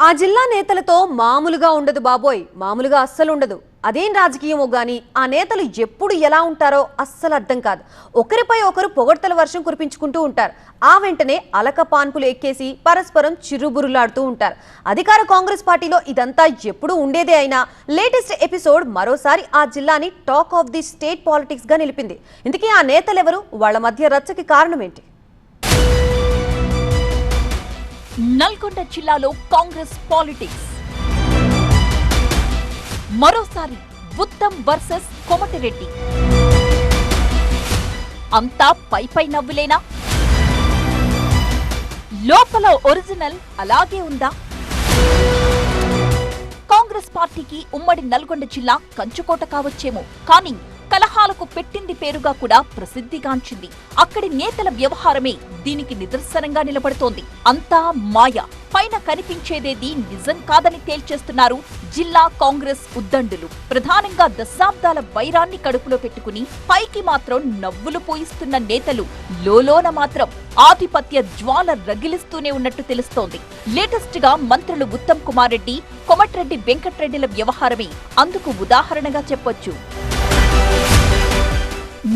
ఆ జిల్లా నేతలతో మామూలుగా ఉండదు బాబోయ్, మామూలుగా అస్సలు ఉండదు. అదేం రాజకీయమో గాని ఆ నేతలు ఎప్పుడు ఎలా ఉంటారో అస్సలు అర్థం కాదు. ఒకరిపై ఒకరు పొగడ్తల వర్షం కురిపించుకుంటూ ఉంటారు. ఆ వెంటనే అలక పాన్పులు ఎక్కేసి పరస్పరం చిరుబురులాడుతూ ఉంటారు. అధికార కాంగ్రెస్ పార్టీలో ఇదంతా ఎప్పుడూ ఉండేదే అయినా లేటెస్ట్ ఎపిసోడ్ మరోసారి ఆ జిల్లాని talk of the state politics గా నిలిపింది. ఇందుకే ఆ నేతలెవరు, వాళ్ళ మధ్య రచ్చకి కారణం ఏంటి? నల్గొండ జిల్లాలో కాంగ్రెస్ పాలిటిక్స్ మరోసారి ఉత్తమ్ వర్సెస్ కోమటిరెడ్డి. అంతా పై నవ్వులేనా? లోపల ఒరిజినల్ అలాగే ఉందా? కాంగ్రెస్ పార్టీకి ఉమ్మడి నల్గొండ జిల్లా కంచుకోట కావచ్చేమో, కానీ కలహాలకు పెట్టింది పేరుగా కూడా ప్రసిద్ధిగాంచింది. అక్కడి నేతల వ్యవహారమే దీనికి నిదర్శనంగా నిలబడుతోంది. అంతా మాయ, పైన కనిపించేదేది నిజం కాదని తేల్చేస్తున్నారు జిల్లా కాంగ్రెస్ ఉద్దండులు. ప్రధానంగా దశాబ్దాల వైరాన్ని కడుపులో పెట్టుకుని పైకి మాత్రం నవ్వులు పోయిస్తున్న నేతలు లోలోన మాత్రం ఆధిపత్య జ్వాల రగిలిస్తూనే ఉన్నట్టు తెలుస్తోంది. లేటెస్ట్ గా మంత్రులు ఉత్తమ్ కుమార్ రెడ్డి, కోమటిరెడ్డి వెంకట్రెడ్డిల వ్యవహారమే అందుకు ఉదాహరణగా చెప్పొచ్చు.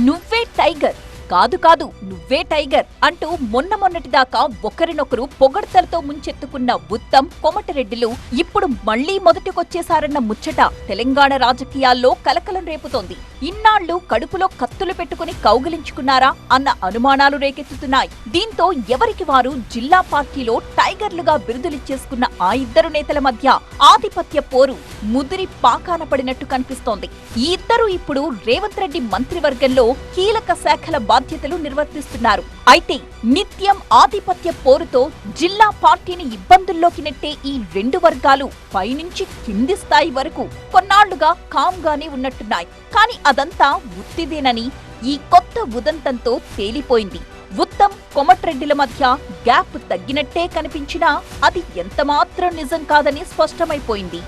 నువ్వే టైగర్, కాదు నువ్వే టైగర్ అంటూ మొన్నటిదాకా ఒకరినొకరు పొగడ్తలతో ముంచెత్తుకున్న ఉత్తమ్, కోమటిరెడ్డిలు ఇప్పుడు మళ్లీ మొదటికొచ్చేశారన్న ముచ్చట తెలంగాణ రాజకీయాల్లో కలకలం రేపుతోంది. ఇన్నాళ్లు కడుపులో కత్తులు పెట్టుకుని కౌగిలించుకున్నారా అన్న అనుమానాలు రేకెత్తుతున్నాయి. దీంతో ఎవరికి వారు జిల్లా పార్టీలో టైగర్లుగా బిరుదులిచ్చేసుకున్న ఆ ఇద్దరు నేతల మధ్య ఆధిపత్య పోరు ముదిరి పాకాన పడినట్టు కనిపిస్తోంది. ఈ ఇద్దరు ఇప్పుడు రేవంత్ రెడ్డి మంత్రివర్గంలో కీలక శాఖల బాధ్యతలు నిర్వర్తిస్తున్నారు. అయితే నిత్యం ఆధిపత్య పోరుతో జిల్లా పార్టీని ఇబ్బందుల్లోకి నెట్టే ఈ రెండు వర్గాలు పైనుంచి కింది స్థాయి వరకు కొన్నాళ్లుగా కామ్గానే ఉన్నట్టున్నాయి. కానీ అదంతా ఉత్తిదేనని ఈ కొత్త ఉదంతంతో తేలిపోయింది. ఉత్తమ్, కోమటిరెడ్డిల మధ్య గ్యాప్ తగ్గినట్టే కనిపించినా అది ఎంతమాత్రం నిజం కాదని స్పష్టమైపోయింది.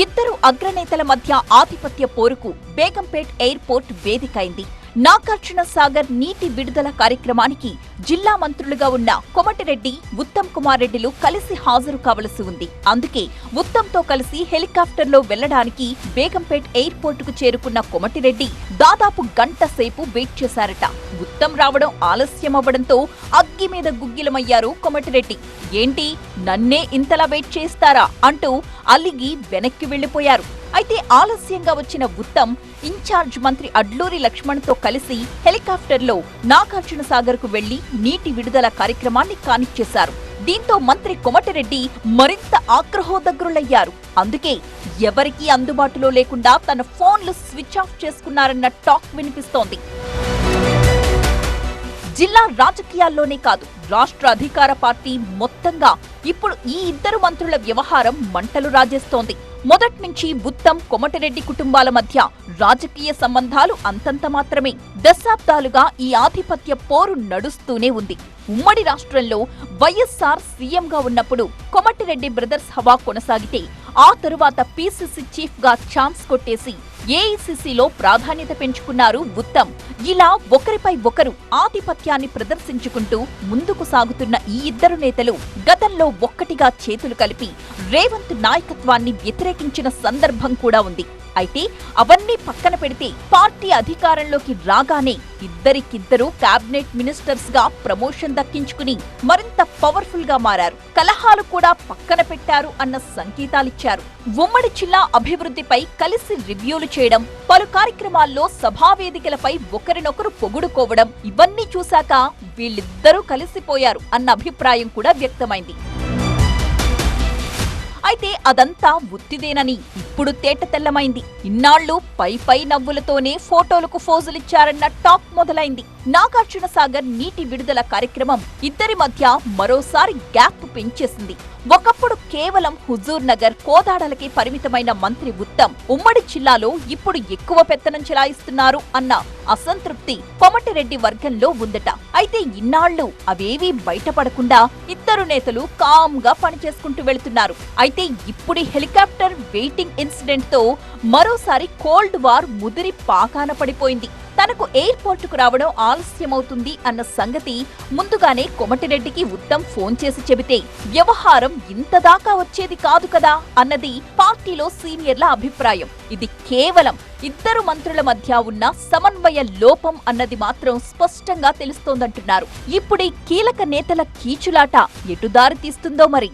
ఇద్దరు అగ్రనేతల మధ్య ఆధిపత్య పోరుకు బేగంపేట్ ఎయిర్పోర్ట్ వేదికైంది. నాగార్జున సాగర్ నీటి విడుదల కార్యక్రమానికి జిల్లా మంత్రులుగా ఉన్న కోమటిరెడ్డి, ఉత్తమ్ కుమార్ రెడ్డిలు కలిసి హాజరు కావలసి ఉంది. అందుకే ఉత్తమ్తో కలిసి హెలికాప్టర్లో వెళ్లడానికి బేగంపేట్ ఎయిర్పోర్టుకు చేరుకున్న కోమటిరెడ్డి దాదాపు గంట సేపు వెయిట్ చేశారట. ఉత్తమ్ రావడం ఆలస్యమవ్వడంతో అగ్గి మీద గుగ్గిలమయ్యారు కోమటిరెడ్డి. ఏంటి, నన్నే ఇంతలా వెయిట్ చేస్తారా అంటూ అలిగి వెనక్కి వెళ్లిపోయారు. అయితే ఆలస్యంగా వచ్చిన ఉత్తమ్ ఇన్ఛార్జ్ మంత్రి అడ్లూరి లక్ష్మణ్తో కలిసి హెలికాప్టర్లో నాగార్జున సాగర్ కు వెళ్లి నీటి విడుదల కార్యక్రమాన్ని కానిచ్చేశారు. దీంతో మంత్రి కోమటిరెడ్డి మరింత ఆగ్రహోదగ్రులయ్యారు. అందుకే ఎవరికీ అందుబాటులో లేకుండా తన ఫోన్లు స్విచ్ ఆఫ్ చేసుకున్నారన్న టాక్ వినిపిస్తోంది. జిల్లా రాజకీయాల్లోనే కాదు, రాష్ట్ర అధికార పార్టీ మొత్తంగా ఇప్పుడు ఈ ఇద్దరు మంత్రుల వ్యవహారం మంటలు రాజేస్తోంది. మొదట్నుంచి ఉత్తమ్, కోమటిరెడ్డి కుటుంబాల మధ్య రాజకీయ సంబంధాలు అంతంత మాత్రమే. దశాబ్దాలుగా ఈ ఆధిపత్య పోరు నడుస్తూనే ఉంది. ఉమ్మడి రాష్ట్రంలో వైఎస్ఆర్ సీఎంగా ఉన్నప్పుడు కోమటిరెడ్డి బ్రదర్స్ హవా కొనసాగితే ఆ తరువాత పీసీసీ చీఫ్ గా ఛాన్స్ కొట్టేసి ఏఐసీసీలో ప్రాధాన్యత పెంచుకున్నారు ఉత్తమ్. ఇలా ఒకరిపై ఒకరు ఆధిపత్యాన్ని ప్రదర్శించుకుంటూ ముందుకు సాగుతున్న ఈ ఇద్దరు నేతలు గతంలో ఒక్కటిగా చేతులు కలిపి రేవంత్ నాయకత్వాన్ని వ్యతిరేకించిన సందర్భం కూడా ఉంది. అయితే అవన్నీ పక్కన పెడితే పార్టీ అధికారంలోకి రాగానే ఇద్దరికిద్దరు కేబినెట్ మినిస్టర్స్ గా ప్రమోషన్ దక్కించుకుని మరింత పవర్ఫుల్ గా మారారు. కలహాలు కూడా పక్కన పెట్టారు అన్న సంకేతాలిచ్చారు. ఉమ్మడి జిల్లా అభివృద్ధిపై కలిసి రివ్యూలు చేయడం, పలు కార్యక్రమాల్లో సభావేదికలపై ఒకరినొకరు పొగుడుకోవడం, ఇవన్నీ చూశాక వీళ్ళిద్దరూ కలిసిపోయారు అన్న అభిప్రాయం కూడా వ్యక్తమైంది. అయితే అదంతా ఉత్తిదేనని ఇప్పుడు తేటతెల్లమైంది. ఇన్నాళ్లు పై నవ్వులతోనే ఫోటోలకు ఫోజులిచ్చారన్న టాక్ మొదలైంది. నాగార్జున సాగర్ నీటి విడుదల కార్యక్రమం ఇద్దరి మధ్య మరోసారి గ్యాప్ పెంచేసింది. ఒకప్పుడు కేవలం హుజూర్ నగర్, కోదాడలకే పరిమితమైన మంత్రి ఉత్తమ్ ఉమ్మడి జిల్లాలో ఇప్పుడు ఎక్కువ పెత్తనం చెలాయిస్తున్నారు అన్న అసంతృప్తి కోమటిరెడ్డి వర్గంలో ఉందట. అయితే ఇన్నాళ్లు అవేవీ బయటపడకుండా ఇద్దరు నేతలు కామ్గా పనిచేసుకుంటూ వెళుతున్నారు. అయితే ఇప్పుడు హెలికాప్టర్ వెయిటింగ్ ఇన్సిడెంట్ తో మరోసారి కోల్డ్ వార్ ముదిరి పాకాన పడిపోయింది. తనకు ఎయిర్పోర్టుకు రావడం ఆలస్యమవుతుంది అన్న సంగతి ముందుగానే కోమటిరెడ్డికి ఉత్తమ్ ఫోన్ చేసి చెబితే వ్యవహారం ఇంతదాకా వచ్చేది కాదు కదా అన్నది పార్టీలో సీనియర్ల అభిప్రాయం. ఇది కేవలం ఇద్దరు మంత్రుల మధ్య ఉన్న సమన్వయ లోపం అన్నది మాత్రం స్పష్టంగా తెలుస్తోందంటున్నారు. ఇప్పుడీ కీలక నేతల కీచులాట ఎటు దారి తీస్తుందో మరి.